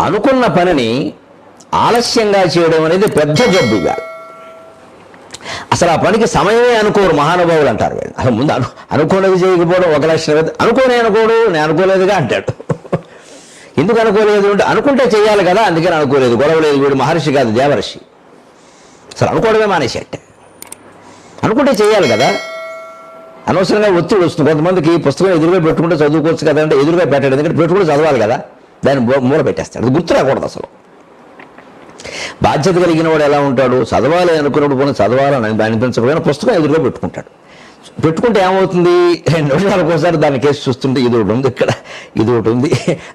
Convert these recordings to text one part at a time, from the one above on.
అనుకున్న పనిని ఆలస్యంగా చేయడం అనేది పెద్ద జబ్బు ఇవ్వాలి. అసలు ఆ పనికి సమయమే అనుకోరు మహానుభావులు అంటారు. వీళ్ళు అసలు ముందు అనుకోలేదు చేయకపోవడం ఒక లక్షణం. అనుకోడు నేను అనుకోలేదుగా అంటాడు. ఎందుకు అనుకోలేదు అంటే అనుకుంటే చేయాలి కదా, అందుకని అనుకోలేదు. గొడవలేదు. వీడు మహర్షి కాదు, దేవర్షి. అసలు అనుకోవడమే మానేసేట. అనుకుంటే చేయాలి కదా, అనవసరంగా ఒత్తిడి వస్తుంది. కొంతమందికి పుస్తకం ఎదురుగా పెట్టుకుంటే చదువుకోవచ్చు కదా అంటే ఎదురుగా పెట్టాడు, ఎందుకంటే పెట్టుకుంటే చదవాలి కదా, దాన్ని మూల పెట్టేస్తాడు. అది గుర్తు రాకూడదు. అసలు బాధ్యత కలిగిన వాడు ఎలా ఉంటాడు, చదవాలి అనుకున్నప్పుడు పోనీ చదవాలని అనిపించకపోయినా పుస్తకం ఎదురుగా పెట్టుకుంటాడు. పెట్టుకుంటే ఏమవుతుంది, 2 నిమిషాలకు ఒకసారి దాని కేసు చూస్తుంటే ఇది ఒకటి ఉంది, ఇక్కడ ఇది ఒకటి ఉంది,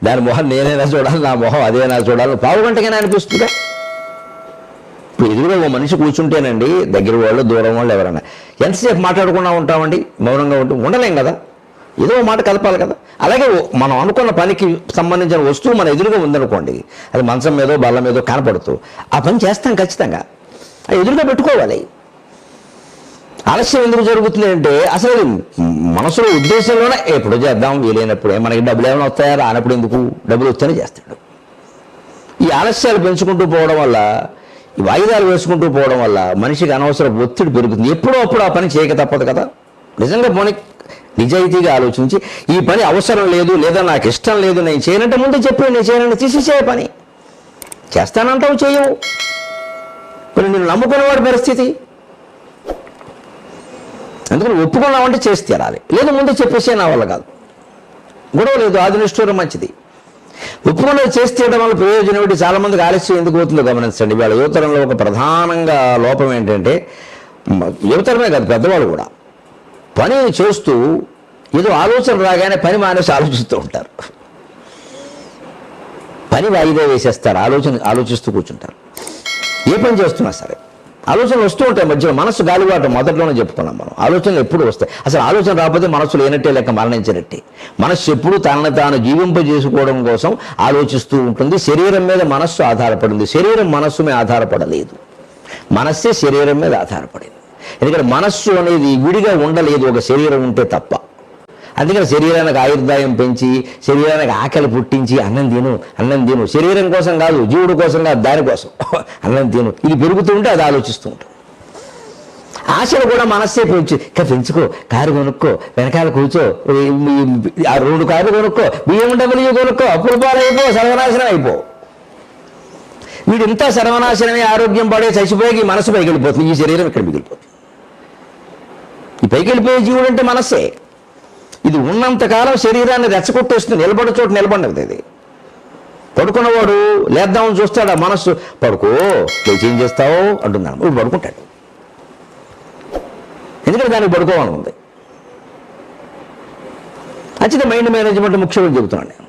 దాని మొహం నేనైనా చూడాలి, నా మొహం అదేనా చూడాలి, పావు గంటకైనా అనిపిస్తుందా? ఇప్పుడు ఎదురుగా ఓ మనిషి కూర్చుంటేనండి, దగ్గర వాళ్ళు దూరం వాళ్ళు ఎవరైనా ఎంతసేపు మాట్లాడకుండా ఉంటామండి, మౌనంగా ఉండలేం కదా, ఏదో మాట కలపాలి కదా. అలాగే మనం అనుకున్న పనికి సంబంధించిన వస్తువు మన ఎదురుగా ఉందనుకోండి, అది మంచం మీదో బల్ల మీదో కనపడుతూ ఆ పని చేస్తాం ఖచ్చితంగా, అది ఎదురుగా పెట్టుకోవాలి. ఆలస్యం ఎందుకు జరుగుతుంది అంటే అసలు మనసులో ఉద్దేశంలోనే ఎప్పుడు చేద్దాం, వీలైనప్పుడు, మనకి డబ్బులు ఏమైనా వస్తాయా, రానప్పుడు ఎందుకు, డబ్బులు వస్తేనే చేస్తాడు. ఈ ఆలస్యాలు పెంచుకుంటూ పోవడం వల్ల, ఈ వాయిదాలు వేసుకుంటూ పోవడం వల్ల మనిషికి అనవసర ఒత్తిడి పెరుగుతుంది. ఎప్పుడో అప్పుడు ఆ పని చేయక తప్పదు కదా. నిజంగా నిజాయితీగా ఆలోచించి ఈ పని అవసరం లేదు, లేదా నాకు ఇష్టం లేదు, నేను చేయనంటే ముందు చెప్పి నేను చేయనంటే తీసేసే పని చేస్తానంటావు, చేయవు. మరి నేను నమ్ముకునేవాడి పరిస్థితి, అందుకని ఒప్పుకున్నామంటే చేసి తీరాలి, లేదు ముందు చెప్పేసే నా వల్ల కాదు, గొడవ లేదు, ఆదినిష్ఠూరం మంచిది. ఒప్పుకున్నది చేసి తీయడం వల్ల ప్రయోజనం ఏంటి, చాలామందికి ఆలస్యం ఎందుకు అవుతుందో గమనించండి. వాళ్ళ యువతరంలో ఒక ప్రధానంగా లోపం ఏంటంటే, యువతరమే కాదు పెద్దవాళ్ళు కూడా పని చేస్తూ ఏదో ఆలోచన రాగానే పని మానేసి ఆలోచిస్తూ ఉంటారు, పని వాయిదా వేసేస్తారు, ఆలోచిస్తూ కూర్చుంటారు. ఏ పని చేస్తున్నా సరే ఆలోచనలు వస్తూ ఉంటాయి మధ్యలో, మనసు గాలివాటం మొదట్లోనే చెప్పుకున్నాం మనం. ఆలోచనలు ఎప్పుడు వస్తాయి, అసలు ఆలోచన రాకపోతే మనసు లేనట్టే లెక్క, మరణించినట్టే. మనస్సు ఎప్పుడు తనను తాను జీవింపజేసుకోవడం కోసం ఆలోచిస్తూ ఉంటుంది. శరీరం మీద మనస్సు ఆధారపడింది, శరీరం మనస్సు మీద ఆధారపడలేదు, మనస్సే శరీరం మీద ఆధారపడింది. ఎందుకంటే మనస్సు అనేది విడిగా ఉండలేదు ఒక శరీరం ఉంటే తప్ప. అందుకని శరీరానికి ఆయుర్దాయం పెంచి, శరీరానికి ఆకలి పుట్టించి అన్నం తిను, శరీరం కోసం కాదు, జీవుడు కోసం కాదు, దానికోసం అన్నం తిను, ఇది పెరుగుతూ ఉంటే అది ఆలోచిస్తూ ఉంటుంది. ఆశలు కూడా మనస్సే పెంచుకో, కారు కొనుక్కో, వెనకాల కూర్చో, 2 కార్లు కొనుక్కో, BMW కొనుక్కో, అప్పులు పాలైపో, సర్వనాశనం అయిపో. వీడింతా సర్వనాశనమే, ఆరోగ్యం పడే చచ్చిపోయి ఈ మనసు పైకి వెళ్ళిపోతుంది, ఈ శరీరం ఇక్కడ మిగిలిపోతుంది. ఈ పైకి వెళ్ళిపోయే జీవుడు అంటే మనస్సే. ఇది ఉన్నంతకాలం శరీరాన్ని రెచ్చగొట్టేస్తుంది, నిలబడి చోటు నిలబడదు. ఇది పడుకున్నవాడు లేద్దామని చూస్తాడు, ఆ మనస్సు పడుకో, లేచి ఏం చేస్తావు అంటున్నాను, ఇప్పుడు పడుకుంటాడు, ఎందుకంటే దానికి పడుకోవాలని ఉంది. ఖచ్చితంగా మైండ్ మేనేజ్మెంట్ ముఖ్యమని చెబుతున్నాను.